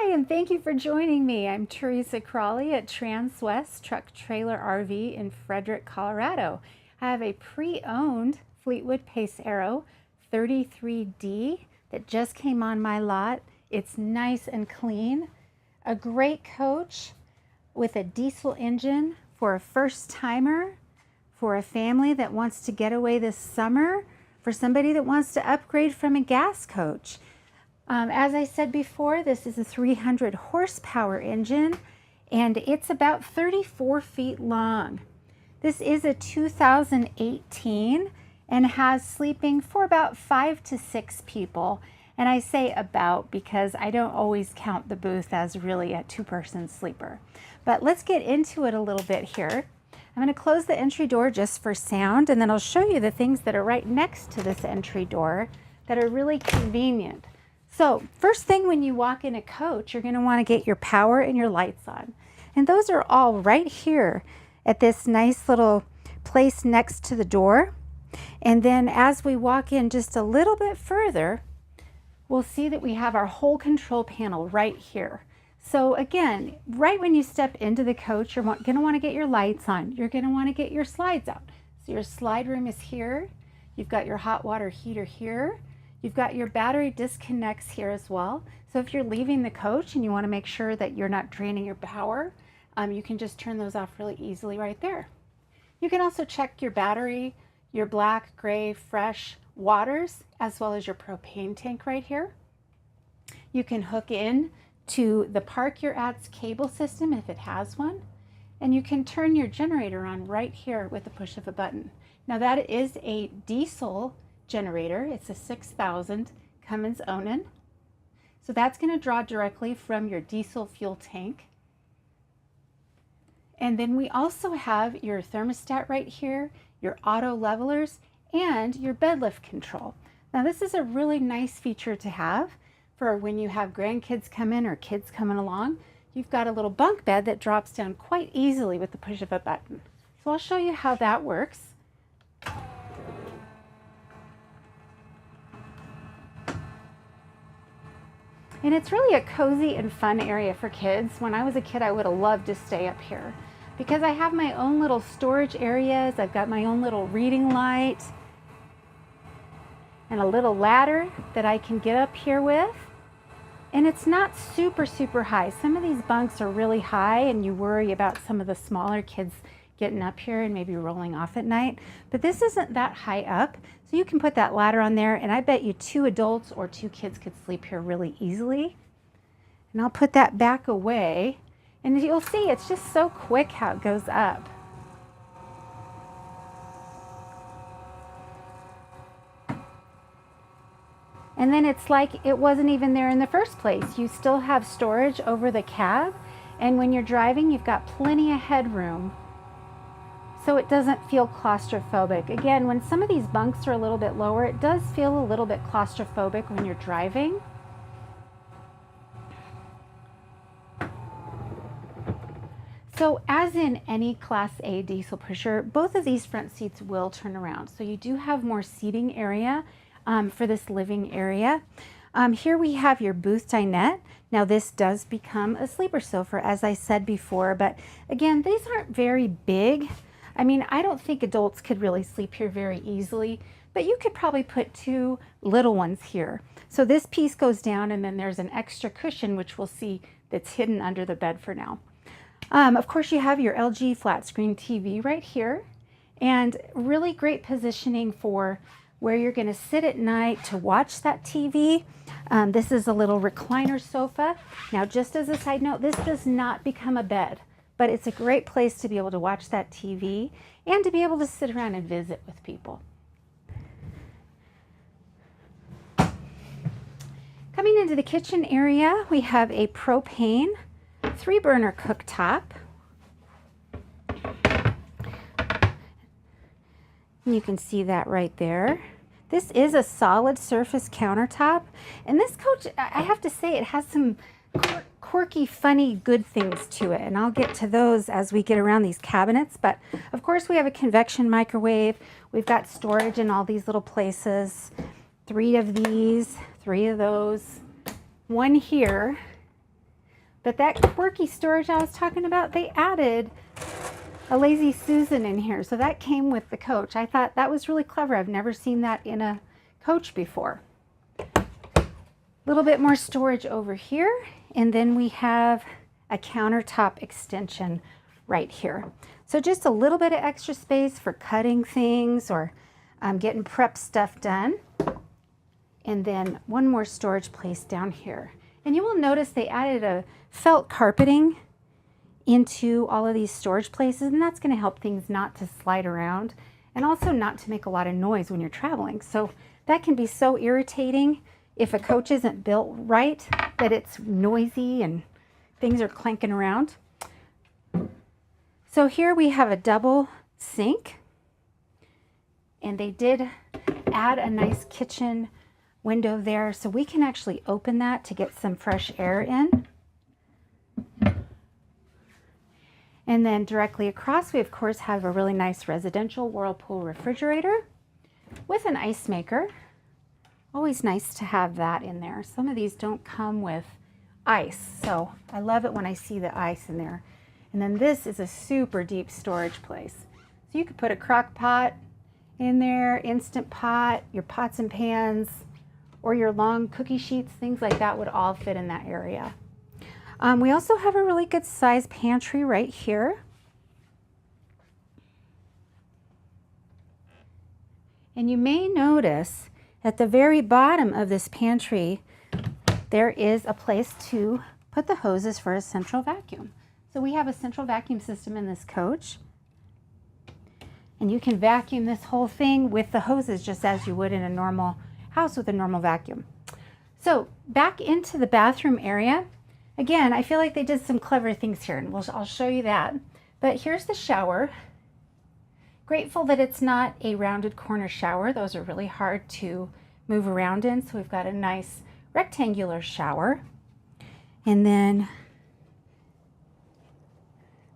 Hi, and thank you for joining me. I'm Teresa Crawley at Transwest Truck Trailer RV in Frederick, Colorado. I have a pre-owned Fleetwood Pace Arrow 33D that just came on my lot. It's nice and clean. A great coach with a diesel engine for a first-timer, for a family that wants to get away this summer, for somebody that wants to upgrade from a gas coach. As I said before, this is a 300 horsepower engine and it's about 34 feet long. This is a 2018 and has sleeping for about 5 to 6 people. And I say about because I don't always count the booth as really a 2-person sleeper. But let's get into it a little bit here. I'm going to close the entry door just for sound, and then I'll show you the things that are right next to this entry door that are really convenient. So first thing when you walk in a coach, you're going to want to get your power and your lights on. And those are all right here at this nice little place next to the door. And then as we walk in just a little bit further, we'll see that we have our whole control panel right here. So again, right when you step into the coach, you're going to want to get your lights on. You're going to want to get your slides out. So your slide room is here. You've got your hot water heater here. You've got your battery disconnects here as well. So if you're leaving the coach and you want to make sure that you're not draining your power, you can just turn those off really easily right there. You can also check your battery, your black, gray, fresh waters, as well as your propane tank right here. You can hook in to the Park Your At's cable system if it has one. And you can turn your generator on right here with the push of a button. Now that is a diesel generator. It's a 6,000 Cummins Onan. So that's going to draw directly from your diesel fuel tank. And then we also have your thermostat right here, your auto levelers, and your bed lift control. Now this is a really nice feature to have for when you have grandkids come in or kids coming along. You've got a little bunk bed that drops down quite easily with the push of a button. So I'll show you how that works. And it's really a cozy and fun area for kids. When I was a kid, I would have loved to stay up here because I have my own little storage areas. I've got my own little reading light and a little ladder that I can get up here with. And it's not super, super high. Some of these bunks are really high and you worry about some of the smaller kids getting up here and maybe rolling off at night. But this isn't that high up. So you can put that ladder on there and I bet you 2 adults or 2 kids could sleep here really easily. And I'll put that back away and you'll see it's just so quick how it goes up. And then it's like it wasn't even there in the first place. You still have storage over the cab, and when you're driving, you've got plenty of headroom, so it doesn't feel claustrophobic. Again, when some of these bunks are a little bit lower, it does feel a little bit claustrophobic when you're driving. So as in any Class A diesel pusher, both of these front seats will turn around. So you do have more seating area for this living area. Here we have your booth dinette. Now this does become a sleeper sofa, as I said before, but again, these aren't very big. I mean, I don't think adults could really sleep here very easily, but you could probably put 2 little ones here. So this piece goes down and then there's an extra cushion, which we'll see that's hidden under the bed for now. Of course, you have your LG flat screen TV right here and really great positioning for where you're going to sit at night to watch that TV. This is a little recliner sofa. Now, just as a side note, this does not become a bed, but it's a great place to be able to watch that TV and to be able to sit around and visit with people. Coming into the kitchen area, we have a propane 3-burner cooktop. And you can see that right there. This is a solid surface countertop, and this coach, I have to say, it has some quirky, funny, good things to it, and I'll get to those as we get around these cabinets. But of course, we have a convection microwave. We've got storage in all these little places. 3 of these, 3 of those, 1 here, But that quirky storage I was talking about, they added a Lazy Susan in here. So that came with the coach. I thought that was really clever. I've never seen that in a coach before. A little bit more storage over here. And then we have a countertop extension right here. So just a little bit of extra space for cutting things or getting prep stuff done. And then one more storage place down here. And you will notice they added a felt carpeting into all of these storage places, and that's going to help things not to slide around and also not to make a lot of noise when you're traveling. So that can be so irritating if a coach isn't built right, that it's noisy and things are clanking around. So here we have a double sink, and they did add a nice kitchen window there, so we can actually open that to get some fresh air in. And then directly across, we of course have a really nice residential Whirlpool refrigerator with an ice maker. Always nice to have that in there. Some of these don't come with ice, so I love it when I see the ice in there. And then this is a super deep storage place. So you could put a crock pot in there, Instant Pot, your pots and pans, or your long cookie sheets, things like that would all fit in that area. We also have a really good size pantry right here. And you may notice at the very bottom of this pantry, there is a place to put the hoses for a central vacuum. So we have a central vacuum system in this coach. And you can vacuum this whole thing with the hoses just as you would in a normal house with a normal vacuum. So back into the bathroom area. Again, I feel like they did some clever things here, and I'll show you that. But here's the shower. Grateful that it's not a rounded corner shower. Those are really hard to move around in. So we've got a nice rectangular shower. And then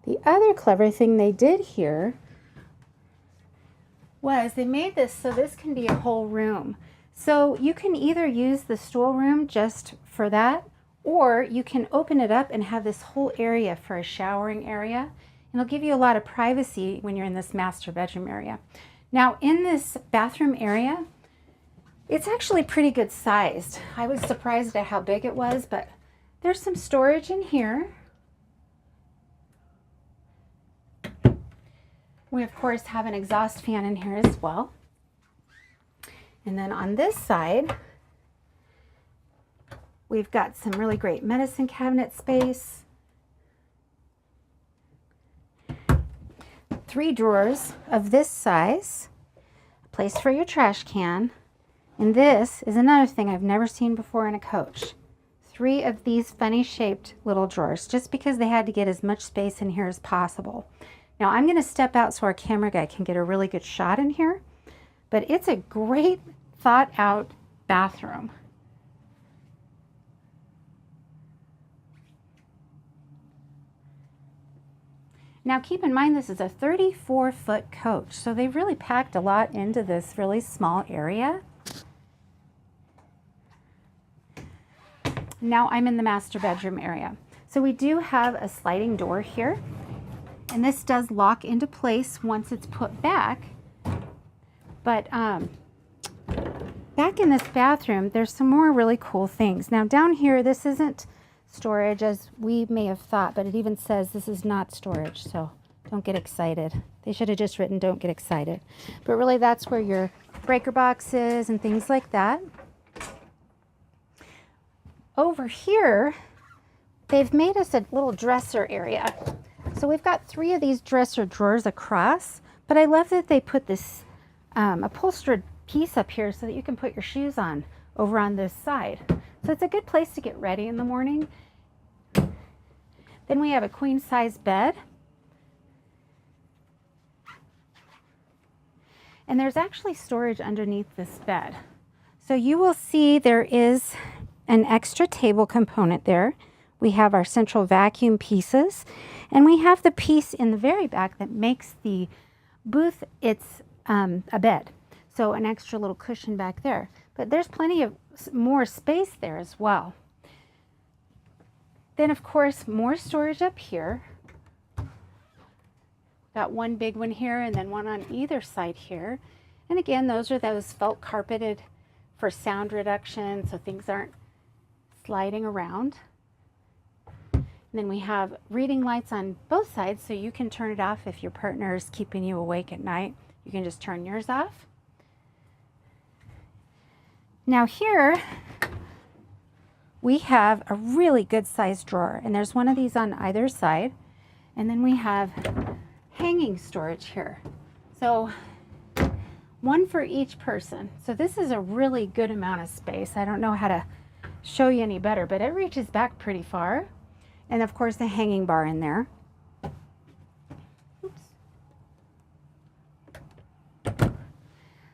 the other clever thing they did here was they made this so this can be a whole room. So you can either use the stool room just for that, or you can open it up and have this whole area for a showering area. And it'll give you a lot of privacy when you're in this master bedroom area. Now in this bathroom area, it's actually pretty good sized. I was surprised at how big it was, but there's some storage in here. We of course have an exhaust fan in here as well. And then on this side, we've got some really great medicine cabinet space. 3 drawers of this size, a place for your trash can. And this is another thing I've never seen before in a coach. 3 of these funny shaped little drawers, just because they had to get as much space in here as possible. Now I'm going to step out so our camera guy can get a really good shot in here, but it's a great thought out bathroom. Now keep in mind this is a 34-foot coach, so they've really packed a lot into this really small area. Now I'm in the master bedroom area. So we do have a sliding door here, and this does lock into place once it's put back. But back in this bathroom, there's some more really cool things. Now down here, this isn't storage as we may have thought, but it even says this is not storage, so don't get excited. They should have just written don't get excited. But really that's where your breaker boxes and things like that. Over here, they've made us a little dresser area. So we've got 3 of these dresser drawers across, but I love that they put this upholstered piece up here so that you can put your shoes on over on this side. So it's a good place to get ready in the morning. Then we have a queen size bed. And there's actually storage underneath this bed. So you will see there is an extra table component there. We have our central vacuum pieces, and we have the piece in the very back that makes the booth, it's a bed. So an extra little cushion back there. But there's plenty of more space there as well. Then of course, more storage up here. Got one big one here and then one on either side here. And again, those are those felt carpeted for sound reduction, so things aren't sliding around. And then we have reading lights on both sides, so you can turn it off if your partner is keeping you awake at night. You can just turn yours off. Now here, we have a really good sized drawer, and there's one of these on either side. And then we have hanging storage here. So one for each person. So this is a really good amount of space. I don't know how to show you any better, but it reaches back pretty far. And of course the hanging bar in there. Oops.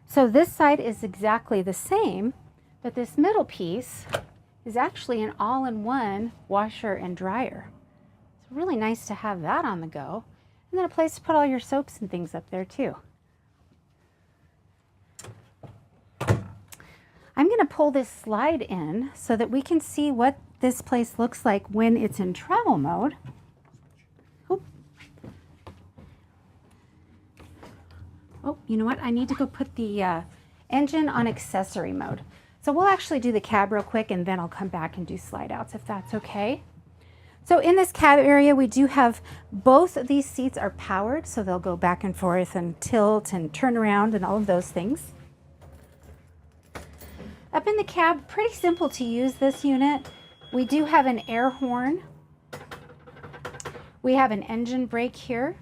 So this side is exactly the same, but this middle piece is actually an all-in-one washer and dryer. It's really nice to have that on the go. And then a place to put all your soaps and things up there too. I'm going to pull this slide in so that we can see what this place looks like when it's in travel mode. Oop. Oh, you know what? I need to go put the engine on accessory mode. So we'll actually do the cab real quick and then I'll come back and do slide outs if that's okay. So in this cab area, we do have both of these seats are powered, so they'll go back and forth and tilt and turn around and all of those things. Up in the cab, pretty simple to use this unit. We do have an air horn. We have an engine brake here,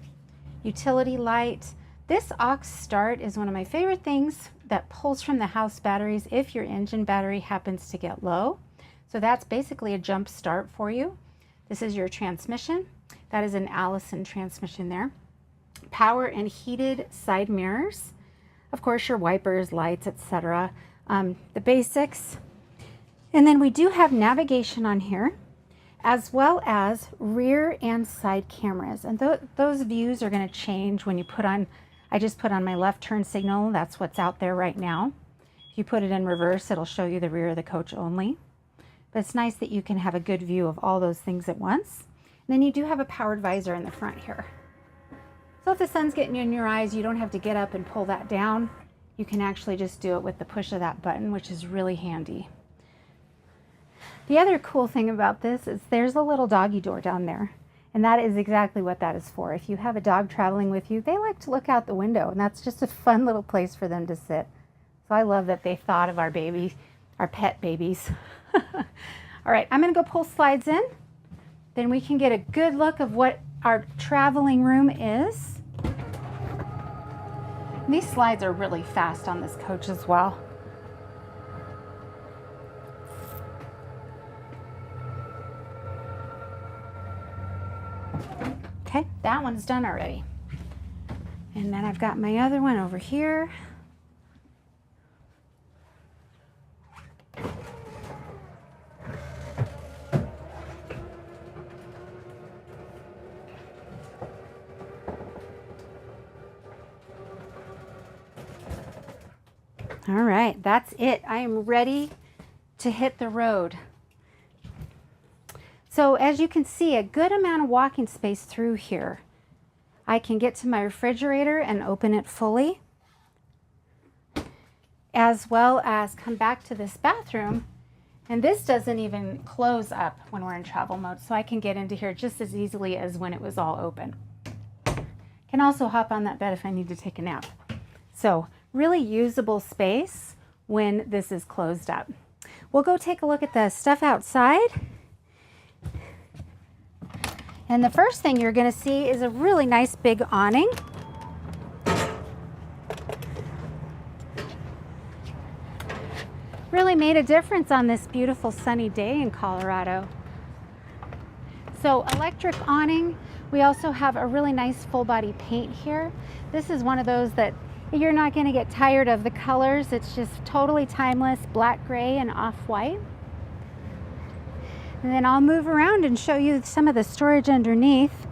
utility light. This aux start is one of my favorite things that pulls from the house batteries if your engine battery happens to get low. So that's basically a jump start for you. This is your transmission. That is an Allison transmission there. Power and heated side mirrors. Of course, your wipers, lights, etc. The basics. And then we do have navigation on here, as well as rear and side cameras. And those views are going to change when you put on, I just put on my left turn signal. That's what's out there right now. If you put it in reverse, it'll show you the rear of the coach only. But it's nice that you can have a good view of all those things at once. And then you do have a powered visor in the front here. So if the sun's getting in your eyes, you don't have to get up and pull that down. You can actually just do it with the push of that button, which is really handy. The other cool thing about this is there's a little doggy door down there. And that is exactly what that is for. If you have a dog traveling with you, they like to look out the window, and that's just a fun little place for them to sit. So I love that they thought of our babies, our pet babies. All right, I'm going to go pull slides in. Then we can get a good look of what our traveling room is. And these slides are really fast on this coach as well. Okay, that one's done already. And then I've got my other one over here. All right, that's it. I am ready to hit the road. So as you can see, a good amount of walking space through here. I can get to my refrigerator and open it fully, as well as come back to this bathroom. And this doesn't even close up when we're in travel mode, so I can get into here just as easily as when it was all open. Can also hop on that bed if I need to take a nap. So really usable space when this is closed up. We'll go take a look at the stuff outside. And the first thing you're going to see is a really nice big awning. Really made a difference on this beautiful sunny day in Colorado. So electric awning. We also have a really nice full body paint here. This is one of those that you're not going to get tired of the colors. It's just totally timeless, black, gray, and off-white. And then I'll move around and show you some of the storage underneath.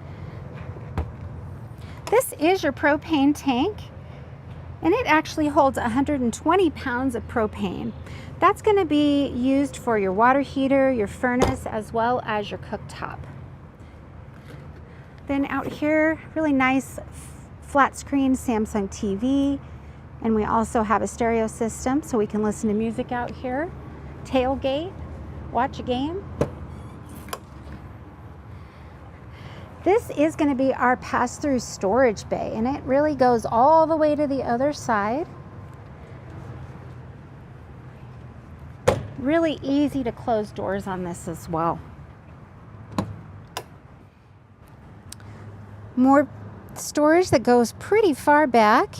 This is your propane tank, and it actually holds 120 pounds of propane. That's going to be used for your water heater, your furnace, as well as your cooktop. Then out here, really nice flat screen Samsung TV. And we also have a stereo system so we can listen to music out here. Tailgate, watch a game. This is going to be our pass-through storage bay, and it really goes all the way to the other side. Really easy to close doors on this as well. More storage that goes pretty far back,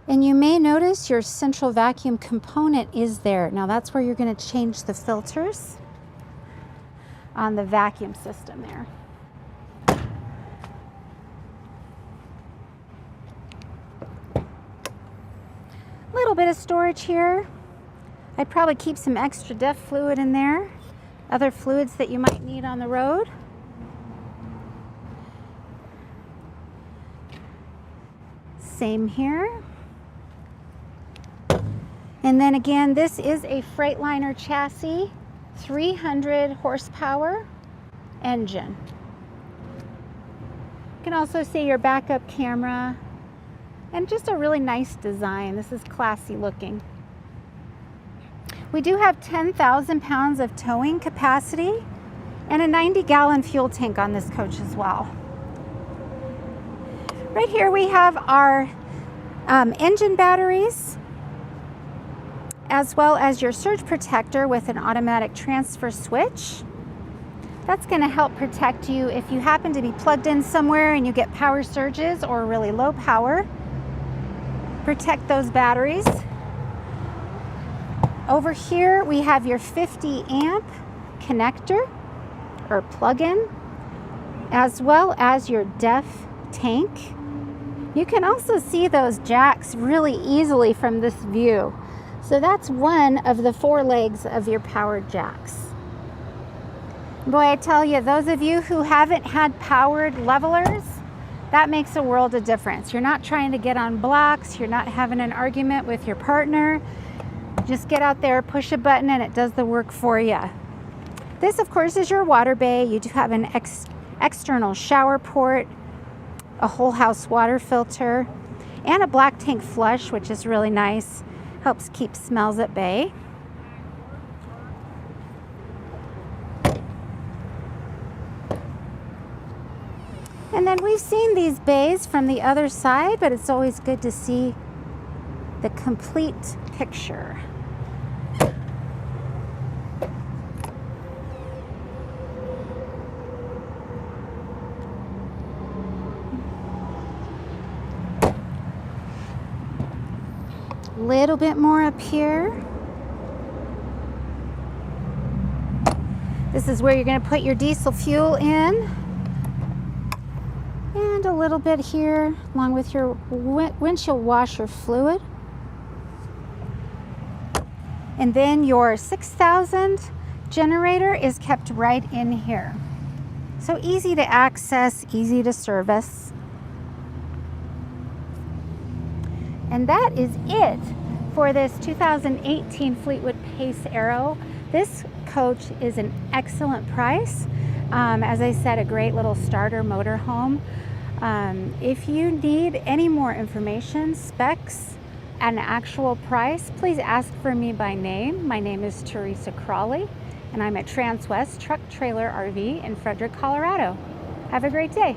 and you may notice your central vacuum component is there. Now that's where you're going to change the filters on the vacuum system there. Little bit of storage here. I'd probably keep some extra DEF fluid in there, other fluids that you might need on the road. Same here. And then again, this is a Freightliner chassis, 300 horsepower engine. You can also see your backup camera, and just a really nice design. This is classy looking. We do have 10,000 pounds of towing capacity and a 90-gallon fuel tank on this coach as well. Right here we have our engine batteries, as well as your surge protector with an automatic transfer switch. That's going to help protect you if you happen to be plugged in somewhere and you get power surges or really low power. Protect those batteries. Over here we have your 50 amp connector or plug-in, as well as your DEF tank. You can also see those jacks really easily from this view. So that's one of the 4 legs of your powered jacks. Boy, I tell you, those of you who haven't had powered levelers, that makes a world of difference. You're not trying to get on blocks. You're not having an argument with your partner. Just get out there, push a button, and it does the work for you. This, of course, is your water bay. You do have an external shower port, a whole house water filter, and a black tank flush, which is really nice. Helps keep smells at bay. And then we've seen these bays from the other side, but it's always good to see the complete picture. Little bit more up here. This is where you're going to put your diesel fuel in. And a little bit here along with your windshield washer fluid. And then your 6,000 generator is kept right in here. So easy to access, easy to service. And that is it for this 2018 Fleetwood Pace Arrow. This coach is an excellent price. As I said, a great little starter motorhome. If you need any more information, specs, and actual price, please ask for me by name. My name is Teresa Crawley, and I'm at Transwest Truck Trailer RV in Frederick, Colorado. Have a great day.